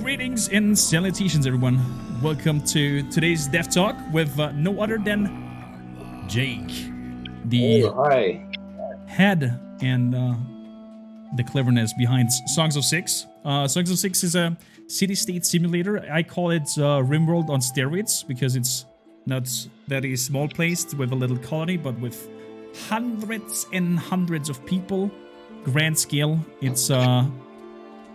Greetings and salutations, everyone. Welcome to today's DevTALK with no other than Jake, the Hi. head and the cleverness behind Songs of Syx. Songs of Syx is a city-state simulator. I call it RimWorld on steroids because it's not very small placed with a little colony, but with hundreds and hundreds of people. Grand scale. It's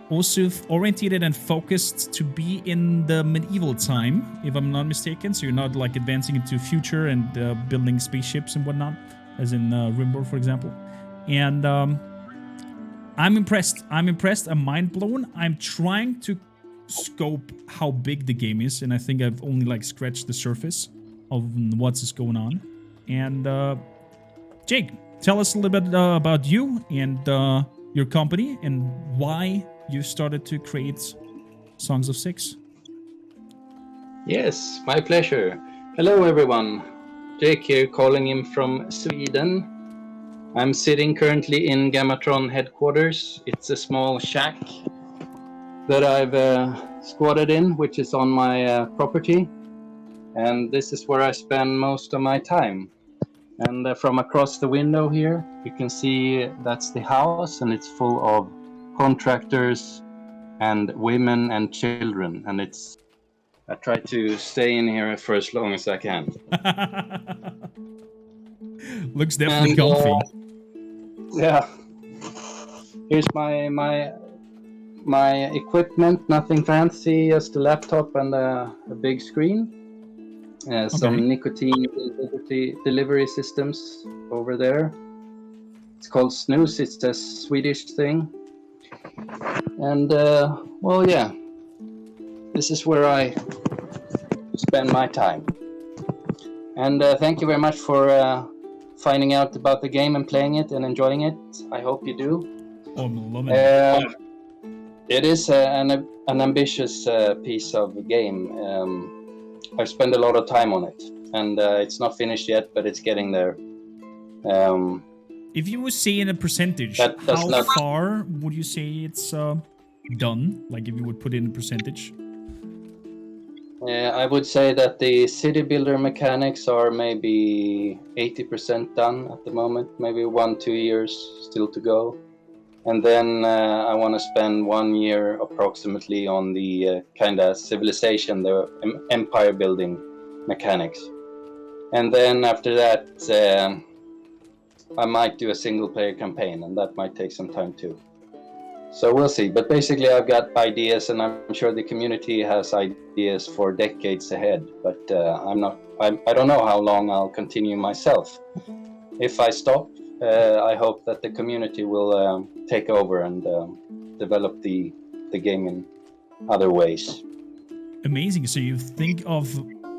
also oriented and focused to be in the medieval time, if I'm not mistaken. So you're not like advancing into future and building spaceships and whatnot, as in RimWorld, for example. And I'm impressed. I'm mind blown. I'm trying to scope how big the game is, and I think I've only like scratched the surface of what's going on. And Jake, tell us a little bit about you and your company and why you started to create Songs of Syx. Yes, my pleasure. Hello, everyone. Jake here, calling in from Sweden. I'm sitting currently in Gamatron headquarters. It's a small shack that I've squatted in, which is on my property. And this is where I spend most of my time. And from across the window here, you can see that's the house, and it's full of contractors and women and children. And I try to stay in here for as long as I can. Looks definitely comfy. Yeah. Here's my equipment, nothing fancy, just a laptop and a big screen. Some nicotine delivery systems over there. It's called Snooze. It's a Swedish thing. And well, yeah, this is where I spend my time. And thank you very much for finding out about the game and playing it and enjoying it. I hope you do. Oh, love it. It is an ambitious piece of game. I've spent a lot of time on it, and it's not finished yet, but it's getting there. If you would say in a percentage, how far would you say it's done? Like if you would put in a percentage? I would say that the city builder mechanics are maybe 80% done at the moment, maybe 1-2 years still to go. And then I want to spend 1 year approximately on the kind of civilization, the empire building mechanics. And then after that, I might do a single player campaign, and that might take some time too. So we'll see. But basically I've got ideas, and I'm sure the community has ideas for decades ahead. But I don't know how long I'll continue myself. If I stop, I hope that the community will take over and develop the game in other ways. Amazing. So you think of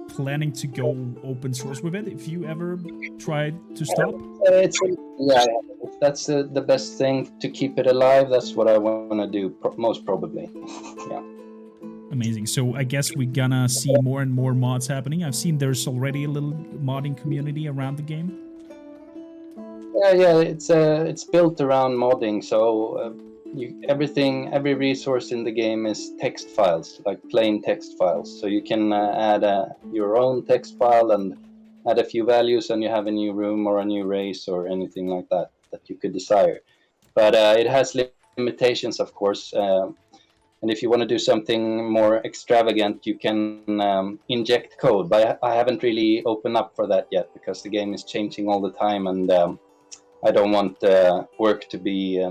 planning to go open source with it if you ever tried to stop? If that's the best thing to keep it alive, that's what I want to do most probably. Yeah. Amazing. So I guess we're gonna see more and more mods happening. I've seen there's already a little modding community around the game. Yeah, it's built around modding, so every resource in the game is text files, like plain text files. So you can add your own text file and add a few values, and you have a new room or a new race or anything like that you could desire. But it has limitations, of course. And if you want to do something more extravagant, you can inject code. But I haven't really opened up for that yet because the game is changing all the time, and I don't want work to be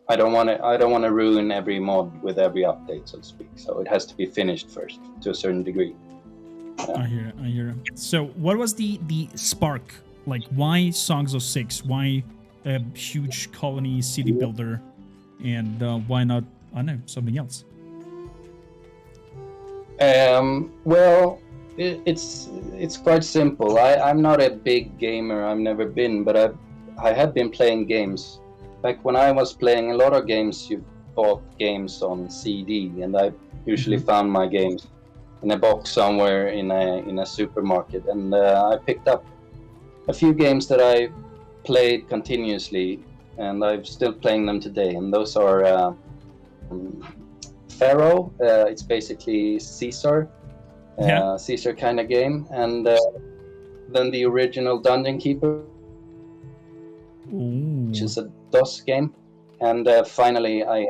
I don't want to ruin every mod with every update, so to speak. So it has to be finished first to a certain degree. I hear it. So what was the spark? Like, why Songs of Syx? Why a huge colony city builder? And why not, I don't know, something else? Well, it's quite simple. I'm not a big gamer. I've never been, but I have been playing games. Like when I was playing a lot of games, you bought games on CD, and I usually found my games in a box somewhere in a supermarket. And I picked up a few games that I played continuously, and I'm still playing them today. And those are Pharaoh. It's basically Caesar, Yeah. Caesar kind of game, and then the original Dungeon Keeper, which Ooh. is a DOS game, and finally I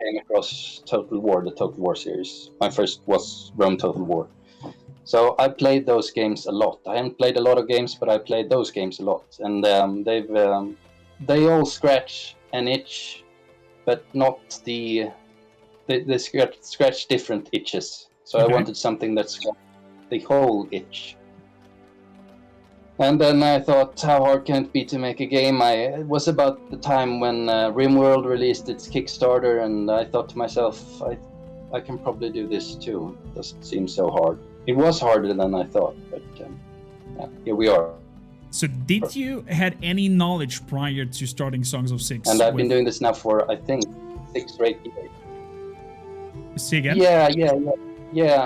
came across Total War, the Total War series. My first was Rome Total War. So I played those games a lot. I haven't played a lot of games, but I played those games a lot, and they all scratch an itch, but not they scratch different itches. So Okay. I wanted something that scratched the whole itch. And then I thought, how hard can it be to make a game? It was about the time when RimWorld released its Kickstarter, and I thought to myself, I can probably do this too. It doesn't seem so hard. It was harder than I thought, but yeah, here we are. So did you had any knowledge prior to starting Songs of Syx? And I've been doing this now for, I think, 6 or 8 years. Say again? Yeah.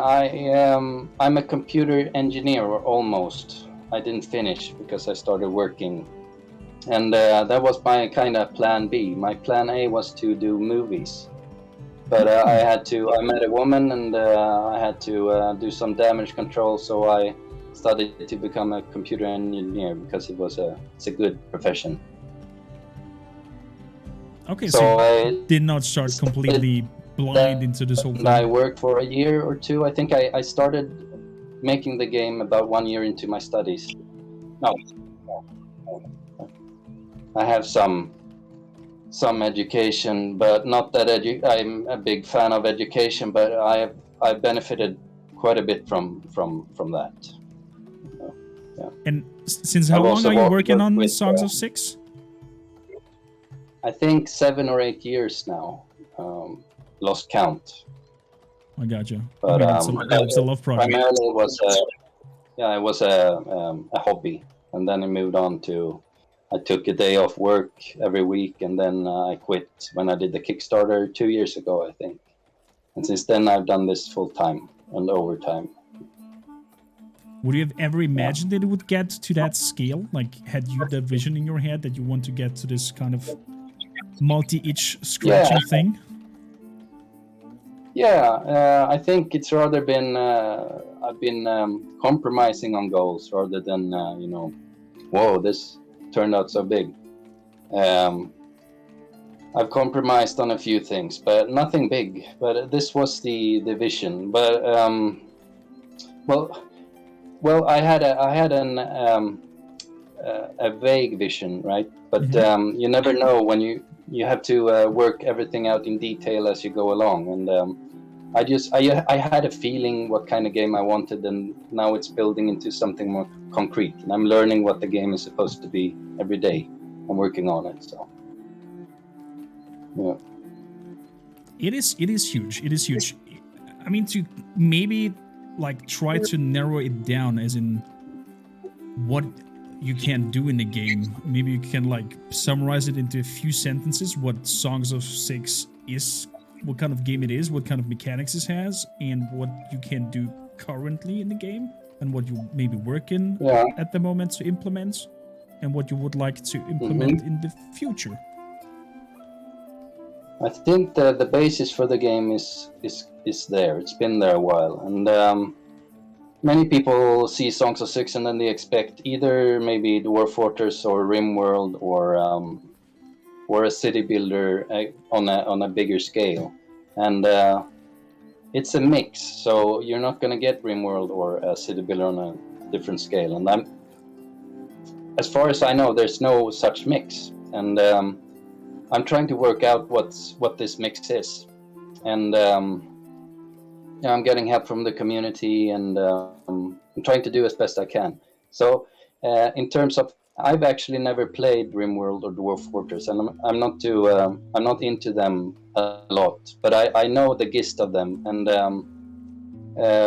I'm a computer engineer, or almost. I didn't finish because I started working. And that was my kind of plan B. My plan A was to do movies. But I met a woman, and I had to do some damage control, so I studied to become a computer engineer because it's a good profession. Okay, so you did not start completely blind into this whole thing. I worked for a year or two. I think I started making the game about 1 year into my studies. No. I have some education, but not that I'm a big fan of education, but I benefited quite a bit from that. Yeah. And since how long are you working on Songs of Syx? I think 7 or 8 years now. Lost count. I gotcha. But it's a love project. Primarily it was a hobby, and then I moved on to. I took a day off work every week, and then I quit when I did the Kickstarter 2 years ago, I think. And since then, I've done this full time and overtime. Would you have ever imagined that it would get to that scale? Like, had you the vision in your head that you want to get to this kind of multi-itch scratching thing? Yeah, I think it's rather been I've been compromising on goals rather than whoa, this turned out so big. I've compromised on a few things, but nothing big. But this was the vision. But well, I had a vague vision, right? But you never know when you have to work everything out in detail as you go along. And I had a feeling what kind of game I wanted, and now it's building into something more concrete. And I'm learning what the game is supposed to be every day. I'm working on it, so yeah. It is huge. It is huge. I mean, to maybe like try to narrow it down, as in what you can do in the game. Maybe you can like summarize it into a few sentences. What Songs of Syx is, what kind of game it is, what kind of mechanics it has, and what you can do currently in the game, and what you maybe work in at the moment to implement, and what you would like to implement in the future. I think the basis for the game is there. It's been there a while, and many people see Songs of Syx and then they expect either maybe Dwarf Fortress or RimWorld or a city builder on a bigger scale, and it's a mix. So you're not going to get RimWorld or a city builder on a different scale. And as far as I know, there's no such mix, and I'm trying to work out what this mix is, and I'm getting help from the community, and I'm trying to do as best I can. So in terms of, I've actually never played RimWorld or Dwarf Fortress, and I'm not into them a lot, but I know the gist of them, and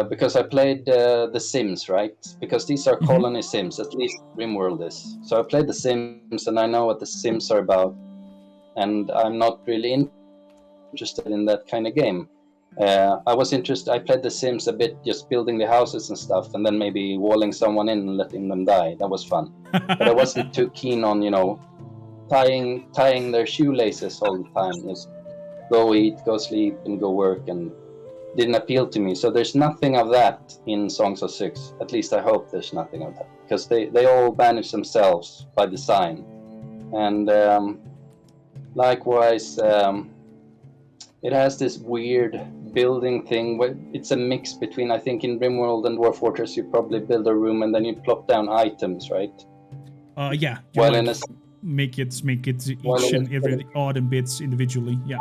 because I played The Sims, right? Because these are colony sims, at least RimWorld is. So I played The Sims, and I know what The Sims are about, and I'm not really interested in that kind of game. I was interested. I played The Sims a bit, just building the houses and stuff, and then maybe walling someone in and letting them die. That was fun. But I wasn't too keen on, tying their shoelaces all the time. go eat, go sleep, and go work, and didn't appeal to me. So there's nothing of that in Songs of Syx. At least I hope there's nothing of that, because they all manage themselves by design. And likewise, it has this weird building thing where it's a mix between, I think in Rimworld and Dwarf Fortress you probably build a room and then you plop down items, right? Yeah. While Like, in a make it While each in and every odd and bits individually. Yeah.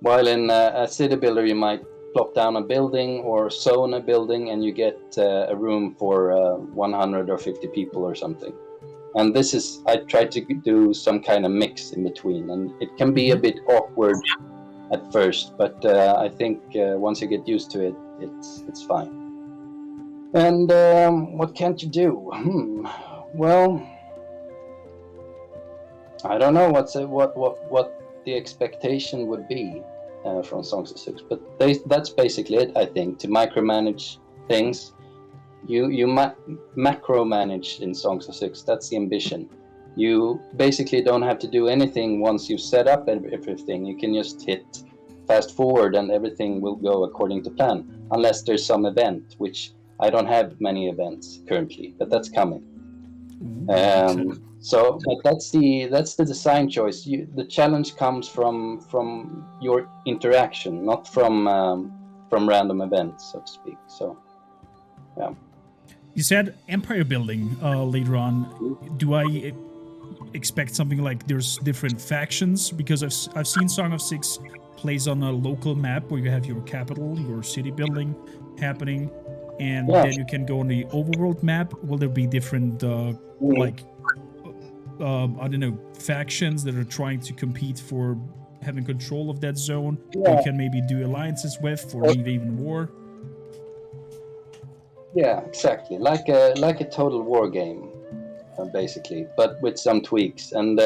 While in a city builder, you might plop down a building or zone a building, and you get a room for 100 or 50 people or something. And this is, I try to do some kind of mix in between, and it can be a bit awkward at first, but I think once you get used to it, it's fine. And what can't you do? Well, I don't know what the expectation would be from Songs of Syx, but that's basically it. I think to micromanage things, you macro manage in Songs of Syx. That's the ambition. You basically don't have to do anything once you've set up everything. You can just hit fast forward, and everything will go according to plan, unless there's some event, which I don't have many events currently, but that's coming. So, but that's the design choice. The challenge comes from your interaction, not from random events, so to speak. So, yeah. You said empire building later on. Do I expect something like there's different factions? Because I've seen Song of Syx plays on a local map where you have your capital, your city building happening, and then you can go on the overworld map. Will there be different like I don't know, factions that are trying to compete for having control of that zone? You can maybe do alliances with, or maybe even war. Yeah, exactly. Like a total war game, basically, but with some tweaks. And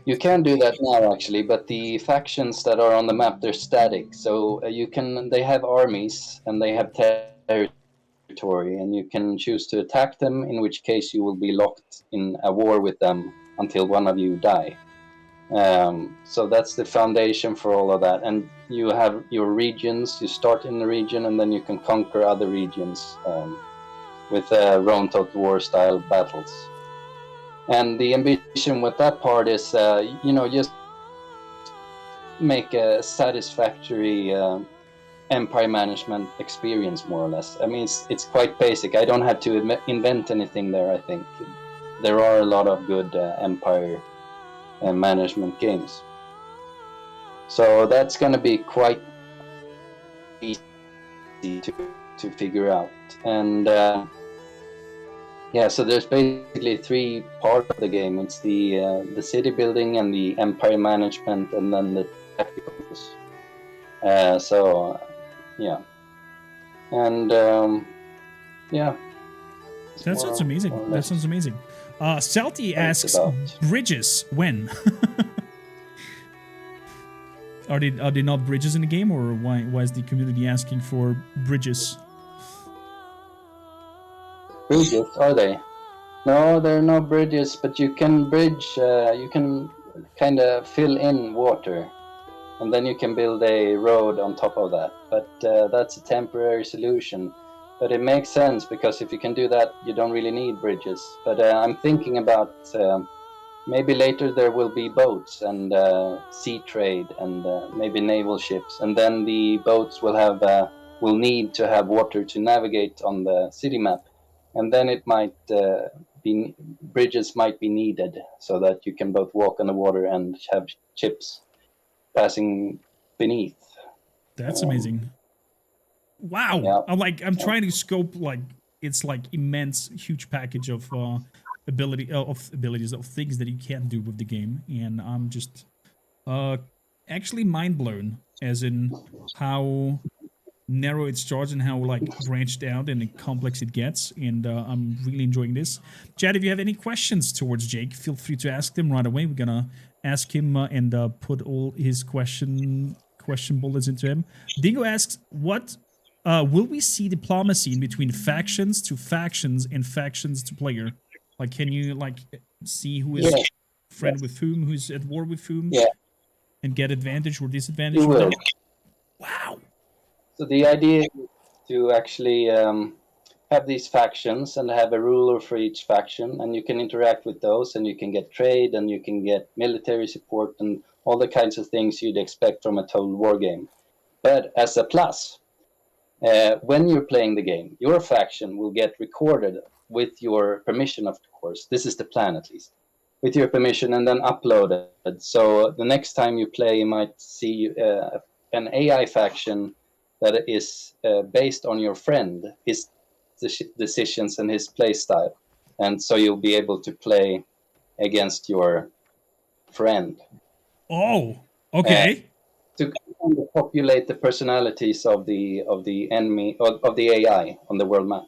you can do that now, actually. But the factions that are on the map, they're static. So they have armies and they have territory, and you can choose to attack them. In which case, you will be locked in a war with them until one of you die. So that's the foundation for all of that. And you have your regions. You start in the region, and then you can conquer other regions with Rome Total War style battles. And the ambition with that part is, just make a satisfactory empire management experience, more or less. I mean, it's quite basic. I don't have to invent anything there. I think there are a lot of good empire management games. So that's going to be quite easy to figure out. And so there's basically three parts of the game. It's the city building and the empire management, and then the tacticals. And that sounds amazing. That sounds amazing. Salty asks, bridges when? Are they not bridges in the game, or why is the community asking for bridges? Bridges, are they? No, there are no bridges, but you can bridge. You can kind of fill in water, and then you can build a road on top of that. But that's a temporary solution. But it makes sense, because if you can do that, you don't really need bridges. But I'm thinking about maybe later there will be boats and sea trade and maybe naval ships, and then the boats will need to have water to navigate on the city map, and then it might bridges might be needed so that you can both walk on the water and have ships passing beneath. That's amazing. Wow. Yeah. I'm trying to scope, like, it's like immense, huge package of abilities of things that you can do with the game, and I'm just actually mind blown, as in how narrow it starts and how like branched out and complex it gets, and I'm really enjoying this. Chad, if you have any questions towards Jake, feel free to ask them right away. We're gonna ask him and put all his question bullets into him. Dingo asks, what will we see diplomacy in between factions to factions and factions to player? Like, can you like see who is friend Yes. with whom, who's at war with whom, Yeah, and get advantage or disadvantage you from will. that. Wow. So the idea is to actually have these factions and have a ruler for each faction, and you can interact with those, and you can get trade, and you can get military support, and all the kinds of things you'd expect from a total war game. But as a plus, when you're playing the game, your faction will get recorded with your permission, of course. This is the plan, at least. With your permission, and then uploaded. So the next time you play, you might see an AI faction that is based on your friend, his decisions, and his play style. And so you'll be able to play against your friend. Oh, Uh, okay. to kind of populate the personalities of the enemy of the AI on the world map.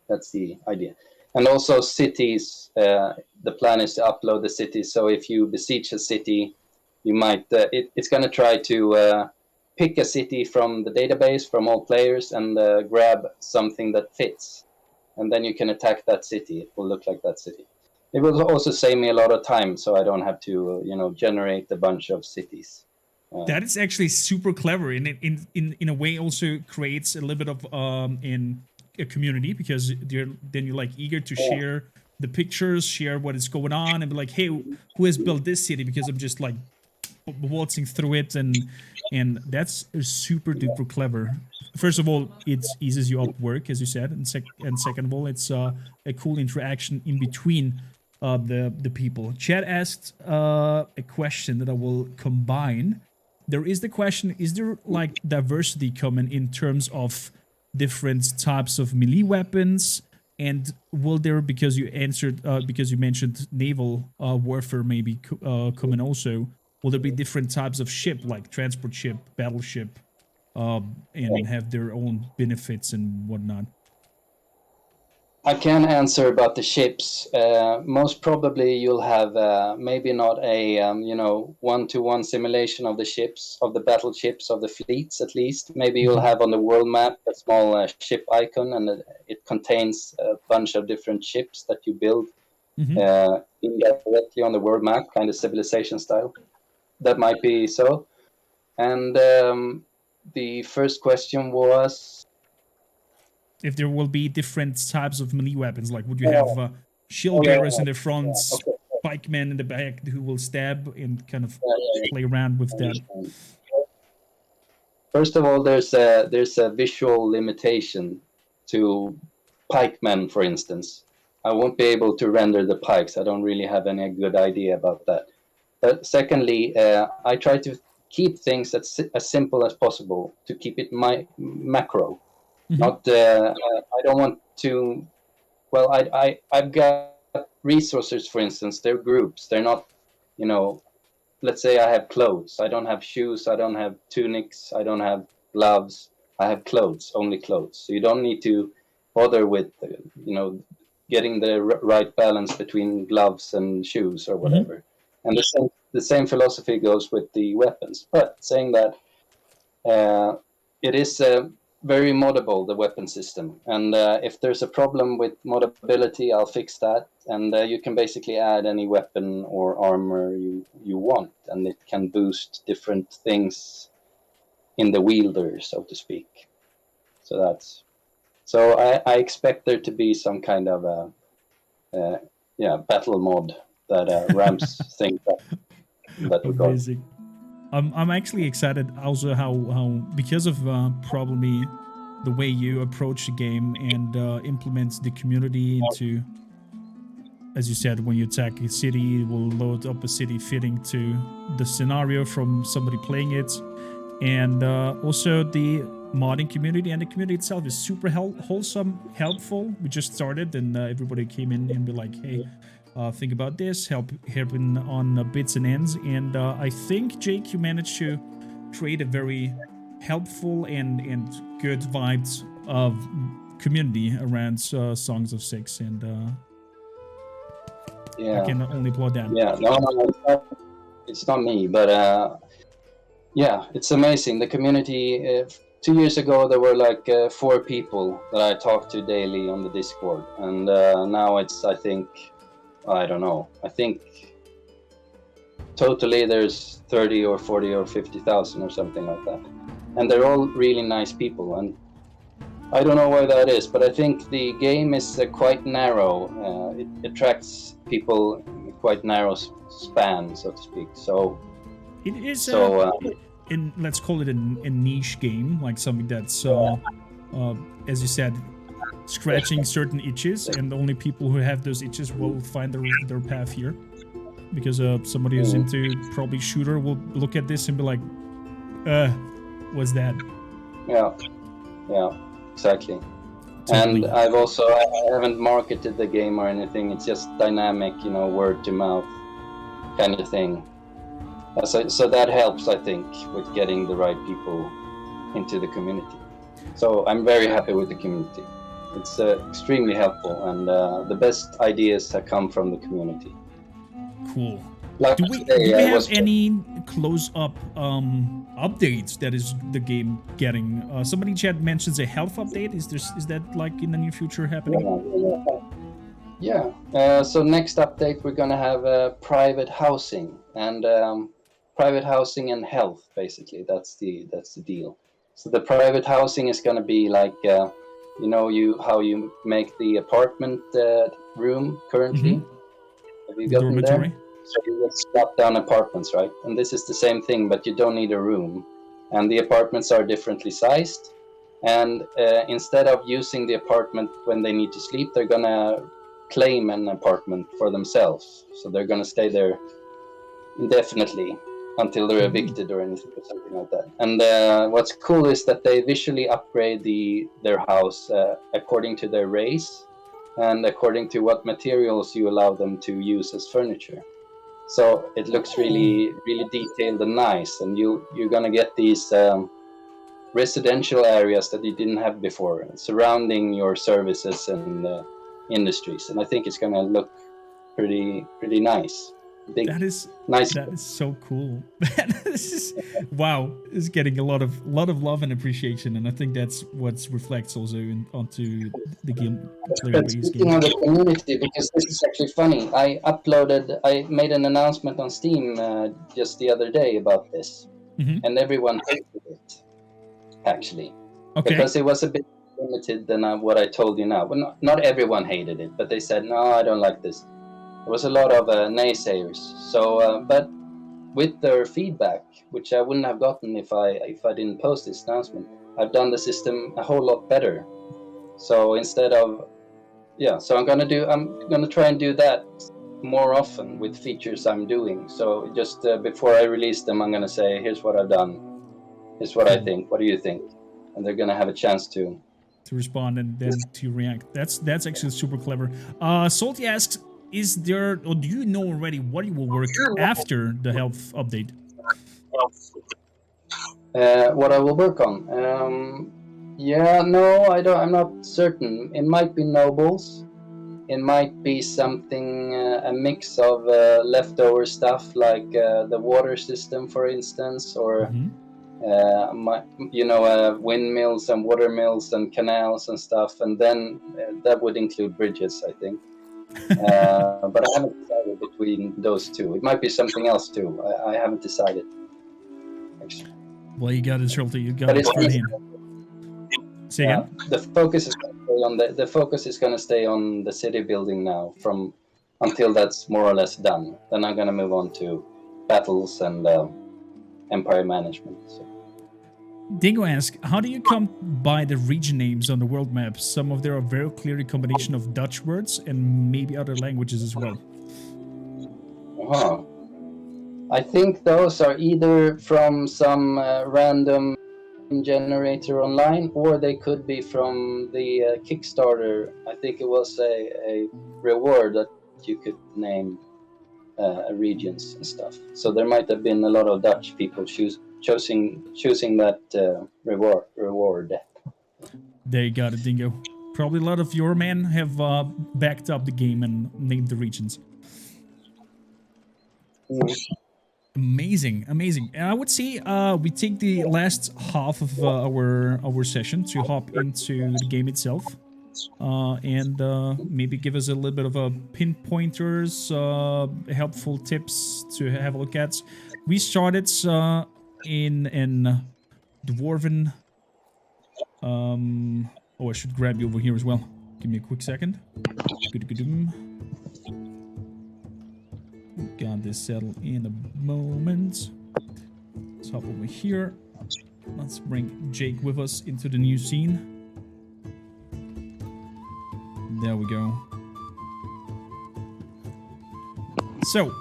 That's the idea. And also cities. The plan is to upload the cities. So if you besiege a city, you might it's going to try to pick a city from the database from all players and grab something that fits, and then you can attack that city. It will look like that city. It will also save me a lot of time, so I don't have to generate a bunch of cities. That is actually super clever, and it in a way also creates a little bit of in a community, because you're like eager to Yeah. share the pictures, share what is going on, and be like, hey, who has built this city? Because I'm just like waltzing through it, and that's super duper clever. First of all, it eases you up work, as you said, and second of all, it's a cool interaction in between the people. Chad asked a question that I will combine. There is the question: is there like diversity common in terms of different types of melee weapons? And will there, because you answered, because you mentioned naval warfare, maybe common also? Will there be different types of ship, like transport ship, battleship, and have their own benefits and whatnot? I can answer about the ships. Most probably, you'll have maybe not a one-to-one simulation of the ships, of the battleships, of the fleets at least. Maybe you'll have on the world map a small ship icon, and it contains a bunch of different ships that you build Mm-hmm. indirectly on the world map, kind of civilization style. That might be so. And the first question was. If there will be different types of melee weapons, like would you have Oh, shield yeah, bearers in the yeah, front, okay. pikemen in the back who will stab and kind of Yeah, play around I with that? understand. First of all, there's a visual limitation to pikemen, for instance. I won't be able to render the pikes. I don't really have any good idea about that. But secondly, I try to keep things as simple as possible to keep it macro. Mm-hmm. Not I don't want to. Well, I've got resources, for instance. They're groups. They're not, you know, let's say I have clothes. I don't have shoes. I don't have tunics. I don't have gloves. I have clothes, only clothes. So you don't need to bother with, getting the right balance between gloves and shoes or Mm-hmm. whatever. And the same philosophy goes with the weapons. But saying that, uh, it is very moddable, the weapon system. And if there's a problem with modability, I'll fix that. And you can basically add any weapon or armor you want, and it can boost different things in the wielder, so to speak. So I expect there to be some kind of uh, battle mod that ramps things up in that regard. Amazing. I'm actually excited also how because of probably the way you approach the game and implement the community into, as you said, when you attack a city, it will load up a city fitting to the scenario from somebody playing it. And also the modding community and the community itself is super wholesome, helpful. We just started, and everybody came in and be like, hey, think about this, helping on bits and ends. And I think, Jake, you managed to create a very helpful and good vibes of community around Songs of Syx, and I Yeah, can only applaud that. yeah. No, it's not me, but yeah, it's amazing. The community. 2 years ago, there were like 4 people that I talked to daily on the Discord, and now it's, I think, I don't know. I think totally there's 30 or 40 or 50,000 or something like that, and they're all really nice people. And I don't know why that is, but I think the game is quite narrow. It attracts people in a quite narrow span, so to speak. So It is so let's call it a niche game, like something that's as you said, scratching certain itches, and only people who have those itches will find their path here. Because somebody who's into probably shooter will look at this and be like, what's that? yeah, exactly. Totally. And I haven't marketed the game or anything. It's just dynamic, word to mouth kind of thing. So that helps, I think, with getting the right people into the community. So I'm very happy with the community. It's extremely helpful, and the best ideas have come from the community. Cool. Like Do we have any close-up updates that is the game getting? Somebody in chat mentions a health update. Is that like in the near future happening? Yeah. So next update, we're gonna have private housing and health. Basically, that's the deal. So the private housing is gonna be like how you make the apartment room currently. Have you gotten there? So you get slap down apartments, right? And this is the same thing, but you don't need a room. And the apartments are differently sized. And instead of using the apartment when they need to sleep, they're gonna claim an apartment for themselves. So they're gonna stay there indefinitely until they're evicted or anything or something like that. And what's cool is that they visually upgrade their house according to their race and according to what materials you allow them to use as furniture. So it looks really, really detailed and nice, and you're gonna get these residential areas that you didn't have before, surrounding your services and industries. And I think it's gonna look pretty nice. That is nice. That is so cool. This is wow. It's getting a lot of love and appreciation, and I think that's what reflects also onto the game. Speaking of the community, because this is actually funny, I made an announcement on Steam just the other day about this, and everyone hated it, actually, because it was a bit limited than what I told you now. Well, not everyone hated it, but they said, no, I don't like this. There was a lot of naysayers. So, but with their feedback, which I wouldn't have gotten if I didn't post this announcement, I've done the system a whole lot better. So instead of, so I'm gonna try and do that more often with features I'm doing. So just before I release them, I'm gonna say, here's what I've done, here's what I think. What do you think? And they're gonna have a chance to respond and then to react. That's actually super clever. Salty asks, is there, or do you know already what you will work after the health update? What I will work on? No, I don't. I'm not certain. It might be nobles. It might be something, a mix of leftover stuff like the water system, for instance, or windmills and water mills and canals and stuff. And then that would include bridges, I think. But I haven't decided between those two. It might be something else too. I haven't decided. Actually. Well, you got it, Schulte. You got it for him. Say again. The focus is going to stay on the city building now, until that's more or less done. Then I'm going to move on to battles and empire management. So. Dingo asks, how do you come by the region names on the world maps? Some of them are very clearly a combination of Dutch words and maybe other languages as well. I think those are either from some random generator online, or they could be from the Kickstarter. I think it was a reward that you could name regions and stuff. So there might have been a lot of Dutch people choosing that reward. There you got it, Dingo. Probably a lot of your men have backed up the game and named the regions. Amazing. And I would say we take the last half of our session to hop into the game itself. and maybe give us a little bit of a pinpointers, helpful tips to have a look at. We started in Dwarven. Oh, I should grab you over here as well. Give me a quick second. Got this settled in a moment. Let's hop over here. Let's bring Jake with us into the new scene. There we go. So,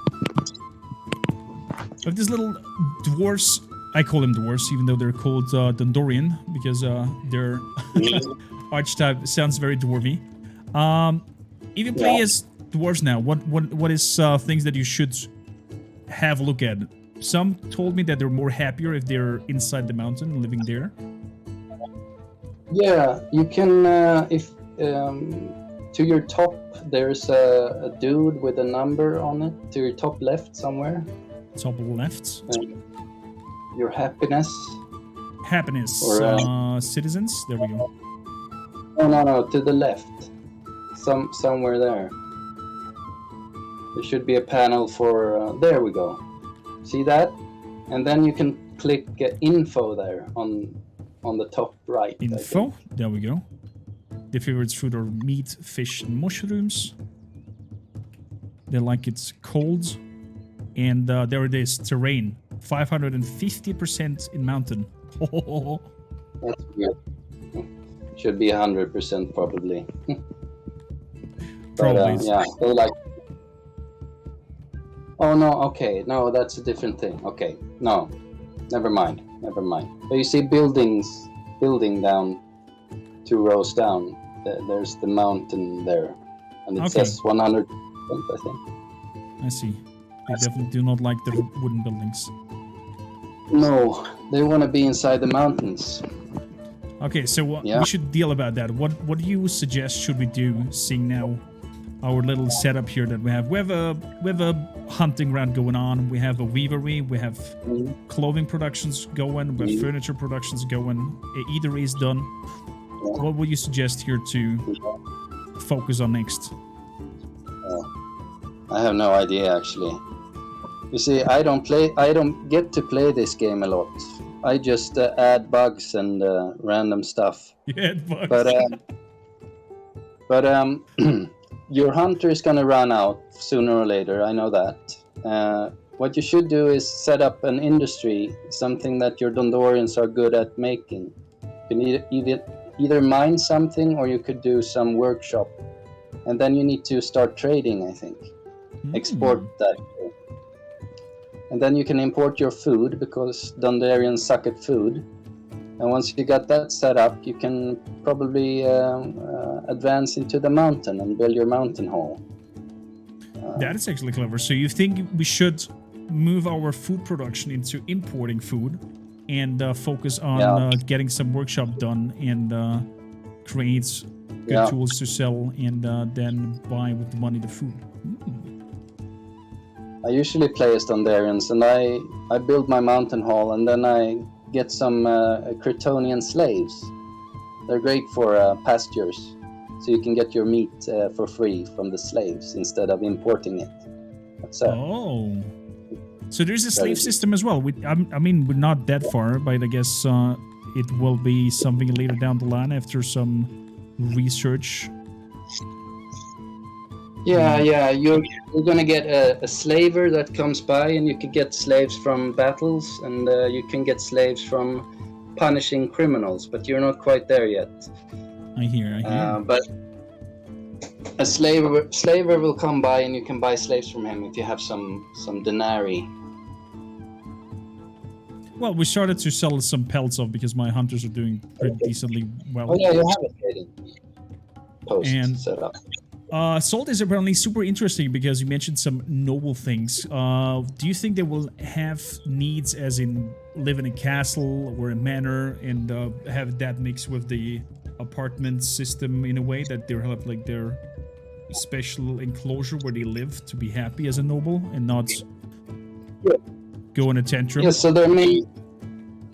with these little dwarfs, I call them dwarfs, even though they're called Dondorian, because their archetype sounds very dwarvy. If you play as dwarves now, what is things that you should have a look at? Some told me that they're more happier if they're inside the mountain, living there. Yeah, you can, if to your top, there's a dude with a number on it, to your top left somewhere. Top left. Your happiness. Happiness. Or, citizens. There we go. No, to the left. Somewhere there. There should be a panel for, there we go. See that? And then you can click info there on the top right. Info. There we go. Their favorite food are meat, fish, and mushrooms. They like it cold. And there it is. Terrain. 550% in mountain. That's good. Should be 100% probably. Probably. But, yeah, they like. Oh no, okay, no, that's a different thing. Okay, no, never mind. But you see building down 2 rows down. There's the mountain there, and it says 100%, I think. I see. They definitely do not like the wooden buildings. No, they want to be inside the mountains. Okay, so we should deal about that. What do you suggest should we do, seeing now our little setup here that we have? We have a hunting ground going on. We have a weavery. We have clothing productions going. We have furniture productions going. Either is done. What would you suggest here to focus on next? I have no idea actually. You see, I don't get to play this game a lot. I just add bugs and random stuff. You add bugs. But your hunter is gonna run out sooner or later. I know that. What you should do is set up an industry, something that your Dondorians are good at making. You can either mine something, or you could do some workshop, and then you need to start trading. I think export that. And then you can import your food, because Dondarians suck at food. And once you got that set up, you can probably advance into the mountain and build your mountain hall. That is actually clever. So you think we should move our food production into importing food and focus on getting some workshop done and create good tools to sell, and then buy with the money the food? I usually play as Dondarians, and I build my mountain hall, and then I get some Cretonian slaves. They're great for pastures, so you can get your meat for free from the slaves instead of importing it. So there's a slave system as well. I mean, we're not that far, but I guess it will be something later down the line after some research. Yeah, you're gonna get a slaver that comes by, and you can get slaves from battles, and you can get slaves from punishing criminals, but you're not quite there yet. I hear. But a slaver will come by, and you can buy slaves from him if you have some denarii. Well, we started to sell some pelts off because my hunters are doing pretty decently well. Oh yeah, you have a trading post set up. Salt is apparently super interesting because you mentioned some noble things. Do you think they will have needs, as in live in a castle or a manor, and have that mixed with the apartment system in a way that they have like their special enclosure where they live to be happy as a noble and not go in a tantrum? Yeah, so there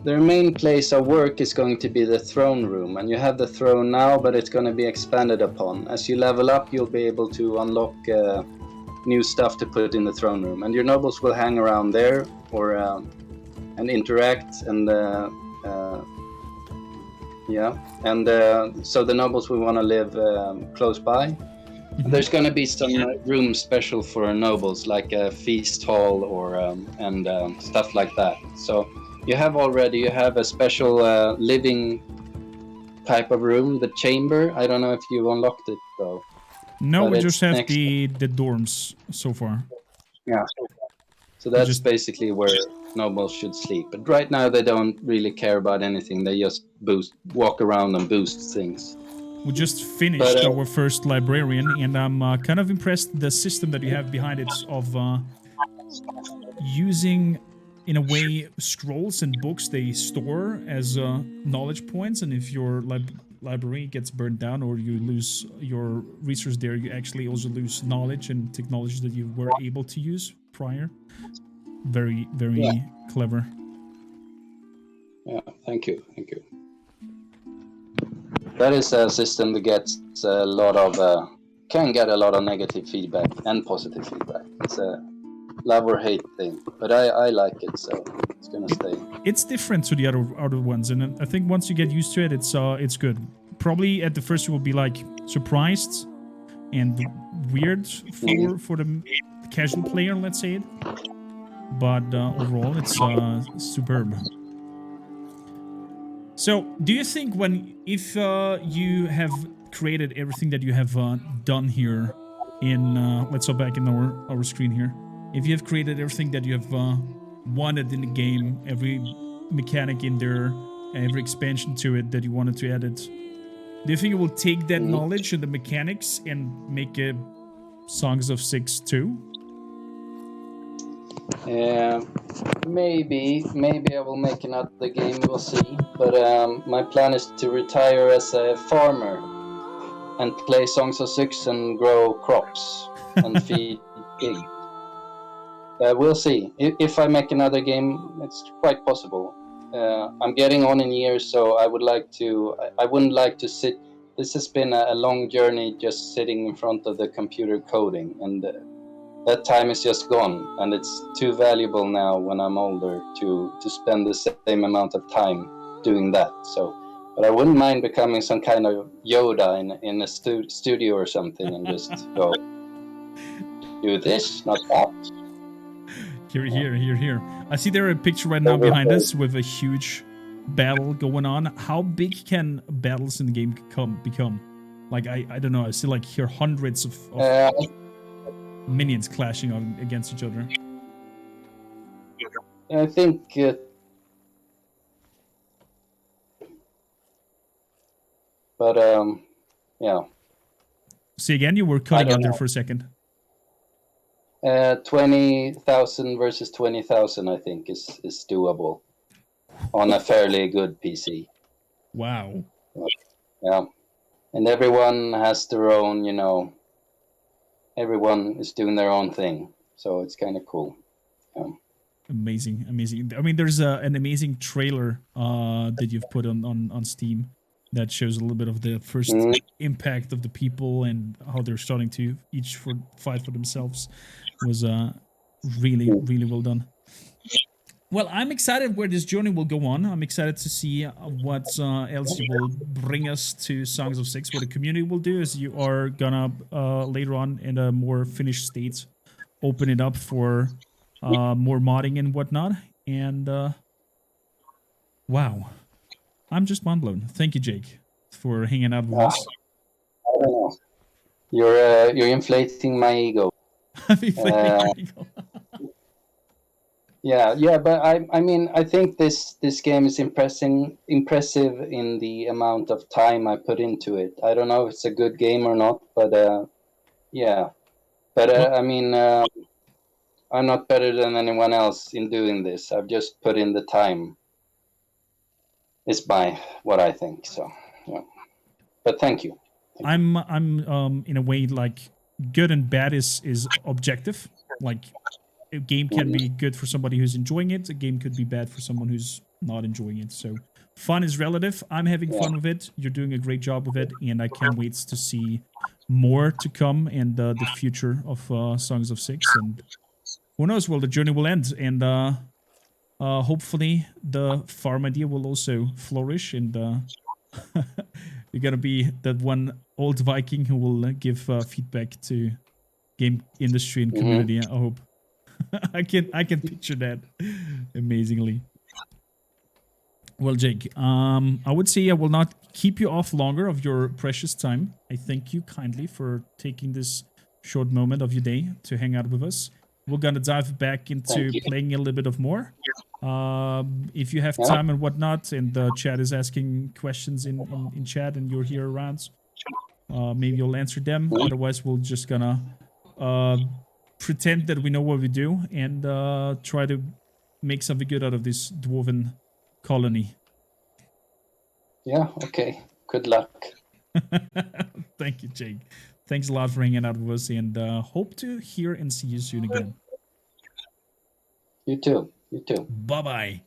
their main place of work is going to be the throne room, and you have the throne now, but it's going to be expanded upon. As you level up, you'll be able to unlock new stuff to put in the throne room, and your nobles will hang around there or and interact, and so the nobles will want to live close by. There's going to be some room special for nobles, like a feast hall or and stuff like that. So you have a special living type of room, the chamber. I don't know if you've unlocked it though. No, But we it's just have next- the dorms so far. Yeah. So that's Just- basically where nobles should sleep. But right now they don't really care about anything. They just walk around and boost things. We just finished But, our first librarian, and I'm kind of impressed the system that you have behind it of using, in a way, scrolls and books they store as knowledge points, and if your library gets burned down or you lose your resource there, you actually also lose knowledge and technology that you were able to use prior. Very, very clever. Yeah, thank you. That is a system that gets a lot of can get a lot of negative feedback and positive feedback. It's a love or hate thing, but I like it, so it's gonna stay. It's different to the other ones, and I think once you get used to it, it's good. Probably at the first you will be like surprised and weird for the casual player, let's say it. But overall, it's superb. So, do you think if you have created everything that you have done here in, let's go back in our screen here. If you have created everything that you have wanted in the game, every mechanic in there, every expansion to it that you wanted to add it, do you think it will take that knowledge and the mechanics and make a Songs of Syx 2? Maybe I will make another game, we'll see. But my plan is to retire as a farmer and play Songs of Syx and grow crops and feed pigs. We'll see. If I make another game, it's quite possible. I'm getting on in years, so I wouldn't like to sit. This has been a long journey just sitting in front of the computer coding, and that time is just gone, and it's too valuable now when I'm older to spend the same amount of time doing that. So, but I wouldn't mind becoming some kind of Yoda in a studio or something and just go do this, not that. Here. I see there a picture right now behind us with a huge battle going on. How big can battles in the game become? Like I don't know. I see like here hundreds of minions clashing against each other. I think but yeah. See again, you were cutting out there for a second. 20,000 versus 20,000, I think, is doable on a fairly good PC. Wow. Yeah, and everyone has their own, everyone is doing their own thing, so it's kind of cool. Yeah. Amazing. I mean, there's an amazing trailer that you've put on Steam that shows a little bit of the first impact of the people and how they're starting to each fight for themselves. It was really well done. Well, I'm excited where this journey will go on. I'm excited to see what else you will bring us to Songs of Syx, what the community will do, as you are gonna later on in a more finished state open it up for more modding and whatnot. And wow, I'm just mind blown. Thank you, Jake, for hanging out with us. I don't know. You're inflating my ego. Yeah, but I mean, I think this game is impressive in the amount of time I put into it. I don't know if it's a good game or not, but yeah. But I mean, I'm not better than anyone else in doing this. I've just put in the time. It's what I think. So yeah. But thank you. I'm in a way like good and bad is objective. Like a game can be good for somebody who's enjoying it. A game could be bad for someone who's not enjoying it. So fun is relative. I'm having fun with it. You're doing a great job with it, and I can't wait to see more to come and the future of Songs of Syx. And who knows? Well, the journey will end, and hopefully the farm idea will also flourish, and you're gonna be that one old Viking who will give feedback to game industry and community. I hope. I can picture that amazingly. Well, Jake, I would say I will not keep you off longer of your precious time. I thank you kindly for taking this short moment of your day to hang out with us. We're gonna dive back into playing a little bit of more. If you have time and whatnot, and the chat is asking questions in chat, and you're here around, maybe you'll answer them. Otherwise, we're just gonna pretend that we know what we do and try to make something good out of this dwarven colony. Yeah, okay. Good luck. Thank you, Jake. Thanks a lot for hanging out with us, and hope to hear and see you soon again. You too. You too. Bye-bye.